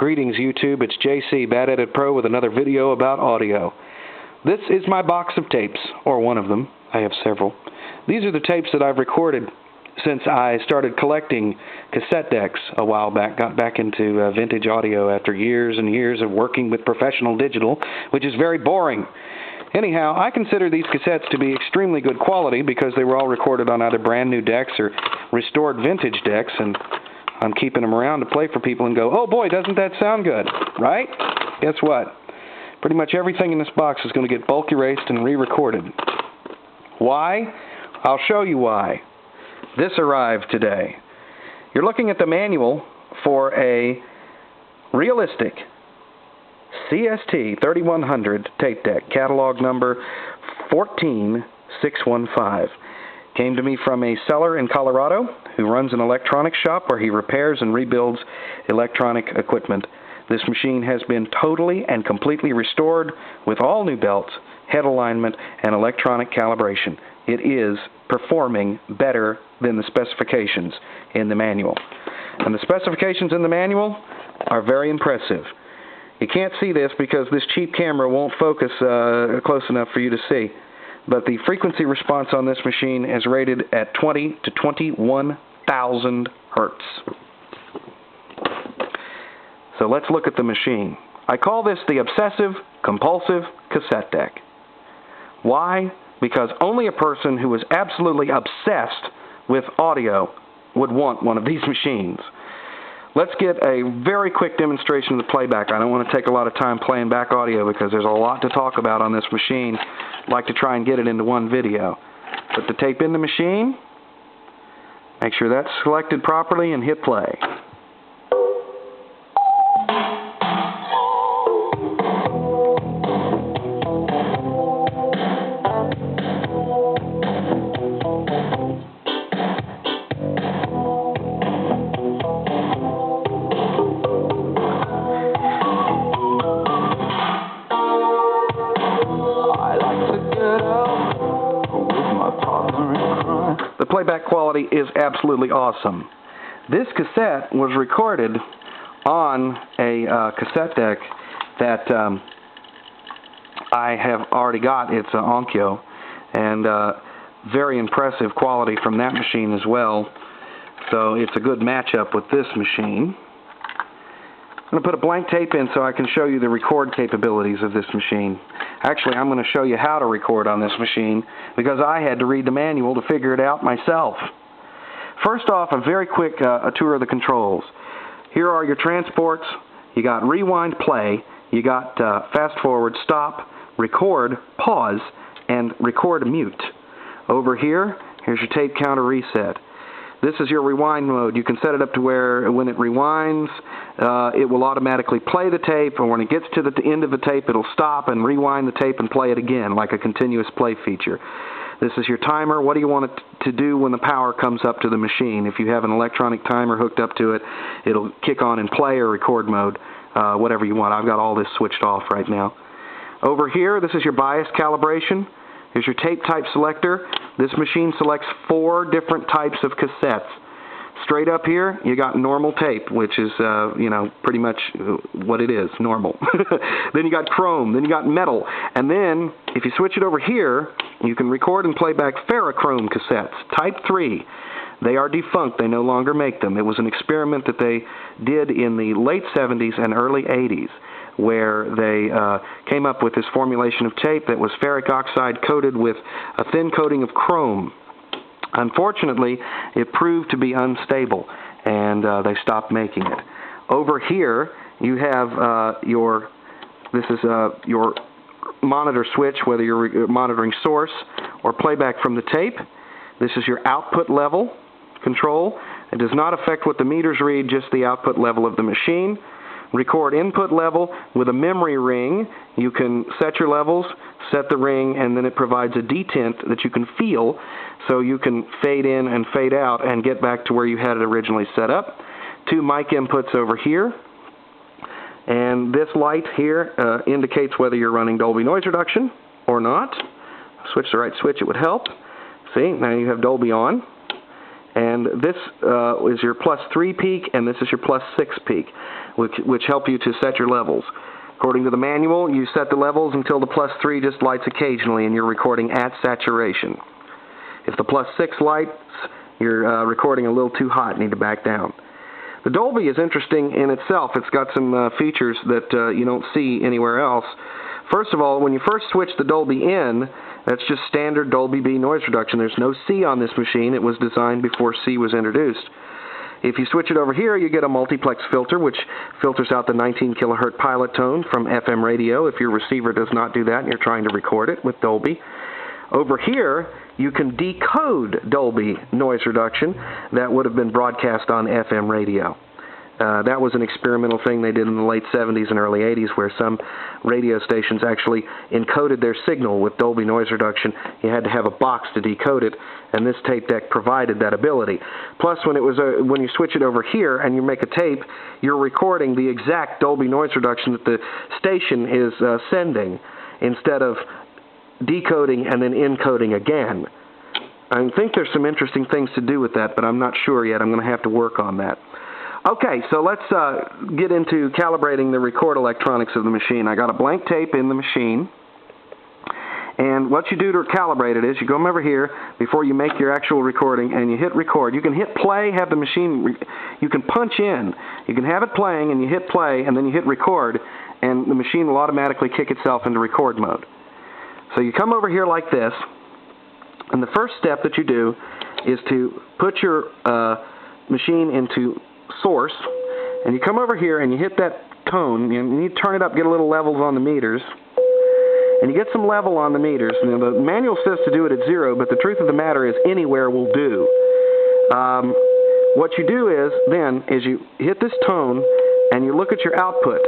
Greetings YouTube, it's JC, Bad Edit Pro, with another video about audio. This is my box of tapes, or one of them. I have several. These are the tapes that I've recorded since I started collecting cassette decks a while back, got back into vintage audio after years and years of working with professional digital, which is very boring. Anyhow, I consider these cassettes to be extremely good quality because they were all recorded on either brand new decks or restored vintage decks, and I'm keeping them around to play for people and go, oh boy, doesn't that sound good, right? Guess what? Pretty much everything in this box is going to get bulk erased and re-recorded. Why? I'll show you why. This arrived today. You're looking at the manual for a Realistic SCT-3100 tape deck, catalog number 14615. Came to me from a seller in Colorado who runs an electronics shop where he repairs and rebuilds electronic equipment. This machine has been totally and completely restored with all new belts, head alignment, and electronic calibration. It is performing better than the specifications in the manual. And the specifications in the manual are very impressive. You can't see this because this cheap camera won't focus close enough for you to see. But the frequency response on this machine is rated at 20 to 21,000 hertz. So let's look at the machine. I call this the Obsessive Compulsive Cassette Deck. Why? Because only a person who is absolutely obsessed with audio would want one of these machines. Let's get a very quick demonstration of the playback. I don't want to take a lot of time playing back audio because there's a lot to talk about on this machine. I'd like to try and get it into one video. Put the tape in the machine, make sure that's selected properly, and hit play. The playback quality is absolutely awesome. This cassette was recorded on a cassette deck that I have already got. It's an Onkyo, and very impressive quality from that machine as well. So it's a good matchup with this machine. I'm going to put a blank tape in so I can show you the record capabilities of this machine. Actually, I'm going to show you how to record on this machine because I had to read the manual to figure it out myself. First off, a very quick a tour of the controls. Here are your transports. You got rewind, play. You got fast forward, stop, record, pause, and record mute. Over here, here's your tape counter reset. This is your rewind mode. You can set it up to where when it rewinds, it will automatically play the tape, and when it gets to the end of the tape, it'll stop and rewind the tape and play it again, like a continuous play feature. This is your timer. What do you want it to do when the power comes up to the machine? If you have an electronic timer hooked up to it, it'll kick on in play or record mode, whatever you want. I've got all this switched off right now. Over here, this is your bias calibration. Here's your tape type selector. This machine selects 4 different types of cassettes. Straight up here, you got normal tape, which is, pretty much what it is, normal. Then you got chrome, then you got metal. And then, if you switch it over here, you can record and play back ferrochrome cassettes, type 3. They are defunct. They no longer make them. It was an experiment that they did in the late 70s and early 80s. Where they came up with this formulation of tape that was ferric oxide coated with a thin coating of chrome. Unfortunately, it proved to be unstable, and they stopped making it. Over here, you have your monitor switch, whether you're monitoring source or playback from the tape. This is your output level control. It does not affect what the meters read, just the output level of the machine. Record input level with a memory ring. You can set your levels, set the ring, and then it provides a detent that you can feel so you can fade in and fade out and get back to where you had it originally set up. 2 mic inputs over here. And this light here indicates whether you're running Dolby noise reduction or not. Switch the right switch, it would help. See, now you have Dolby on. And this is your +3 peak, and this is your +6 peak, which help you to set your levels. According to the manual, you set the levels until the +3 just lights occasionally, and you're recording at saturation. If the +6 lights, you're recording a little too hot, need to back down. The Dolby is interesting in itself. It's got some features that you don't see anywhere else. First of all, when you first switch the Dolby in, that's just standard Dolby B noise reduction. There's no C on this machine. It was designed before C was introduced. If you switch it over here, you get a multiplex filter, which filters out the 19 kilohertz pilot tone from FM radio if your receiver does not do that and you're trying to record it with Dolby. Over here, you can decode Dolby noise reduction that would have been broadcast on FM radio. That was an experimental thing they did in the late 70s and early 80s, where some radio stations actually encoded their signal with Dolby noise reduction. You had to have a box to decode it, and this tape deck provided that ability. Plus, when you switch it over here and you make a tape, you're recording the exact Dolby noise reduction that the station is sending, instead of decoding and then encoding again. I think there's some interesting things to do with that, but I'm not sure yet. I'm going to have to work on that. Okay, so let's get into calibrating the record electronics of the machine. I got a blank tape in the machine, and what you do to calibrate it is you come over here before you make your actual recording, and you hit record. You can hit play, have the machine, you can punch in. You can have it playing, and you hit play, and then you hit record, and the machine will automatically kick itself into record mode. So you come over here like this, and the first step that you do is to put your machine into source, and you come over here and you hit that tone. You need to turn it up, get a little levels on the meters, and you get some level on the meters. And the manual says to do it at 0, but the truth of the matter is anywhere will do. What you do is you hit this tone and you look at your output,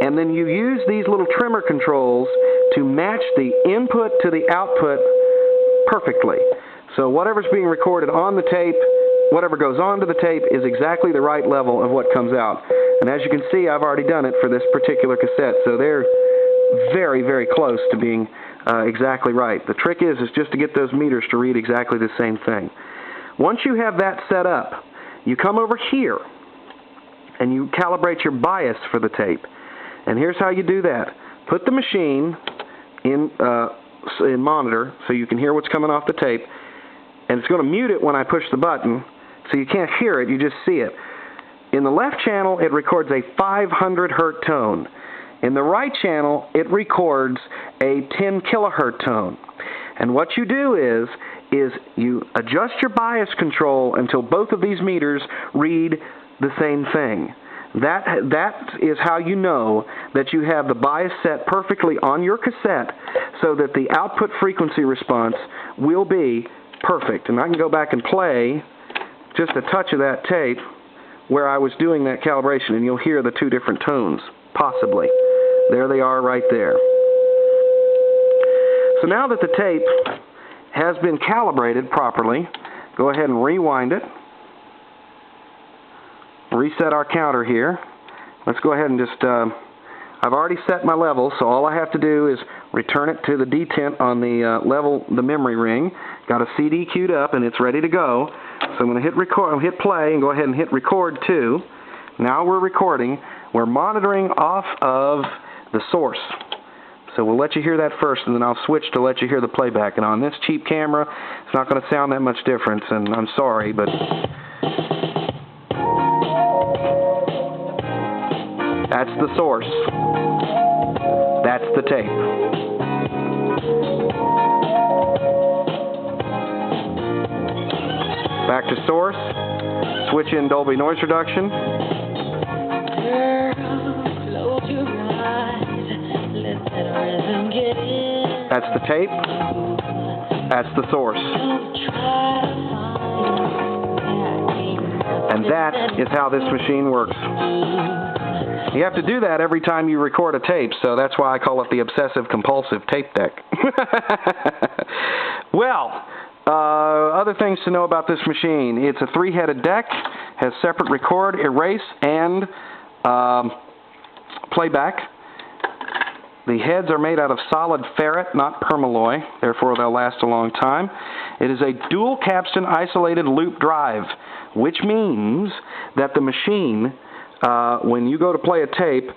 and then you use these little trimmer controls to match the input to the output perfectly. So whatever's being recorded on the tape, whatever goes onto the tape, is exactly the right level of what comes out. And as you can see, I've already done it for this particular cassette, so they're very, very close to being exactly right. The trick is just to get those meters to read exactly the same thing. Once you have that set up, you come over here and you calibrate your bias for the tape. And here's how you do that. Put the machine in monitor so you can hear what's coming off the tape, and it's going to mute it when I push the button, so you can't hear it, you just see it. In the left channel, it records a 500 hertz tone. In the right channel, it records a 10 kilohertz tone. And what you do is you adjust your bias control until both of these meters read the same thing. That is how you know that you have the bias set perfectly on your cassette, so that the output frequency response will be perfect. And I can go back and play just a touch of that tape where I was doing that calibration, and you'll hear the two different tones, possibly. There they are right there. So now that the tape has been calibrated properly, go ahead and rewind it. Reset our counter here. Let's go ahead and just, I've already set my level, so all I have to do is return it to the detent on the memory ring. Got a CD queued up and it's ready to go. So I'm going to hit record, hit play, and go ahead and hit record too. Now we're recording. We're monitoring off of the source. So we'll let you hear that first, and then I'll switch to let you hear the playback. And on this cheap camera, it's not going to sound that much difference, and I'm sorry, but that's the source. That's the tape. Back to source. Switch in Dolby noise reduction. That's the tape. That's the source. And that is how this machine works. You have to do that every time you record a tape, so that's why I call it the Obsessive Compulsive Tape Deck. Well, other things to know about this machine. It's a 3-headed deck, has separate record, erase, and playback. The heads are made out of solid ferrite, not permalloy, therefore they'll last a long time. It is a dual capstan isolated loop drive, which means that the machine, when you go to play a tape,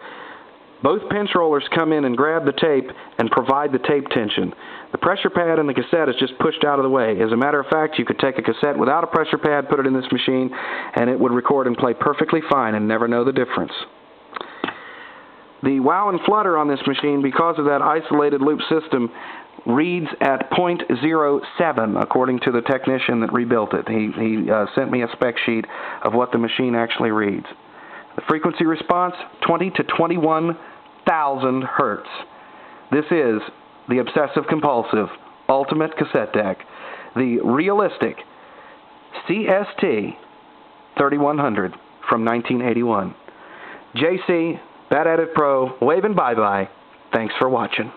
both pinch rollers come in and grab the tape and provide the tape tension. The pressure pad in the cassette is just pushed out of the way. As a matter of fact, you could take a cassette without a pressure pad, put it in this machine, and it would record and play perfectly fine and never know the difference. The wow and flutter on this machine, because of that isolated loop system, reads at 0.07 according to the technician that rebuilt it. He sent me a spec sheet of what the machine actually reads. The frequency response, 20 to 21,000 hertz. This is the Obsessive Compulsive Ultimate Cassette Deck, the Realistic SCT-3100 from 1981. JC, Bad At It Pro, waving bye-bye. Thanks for watching.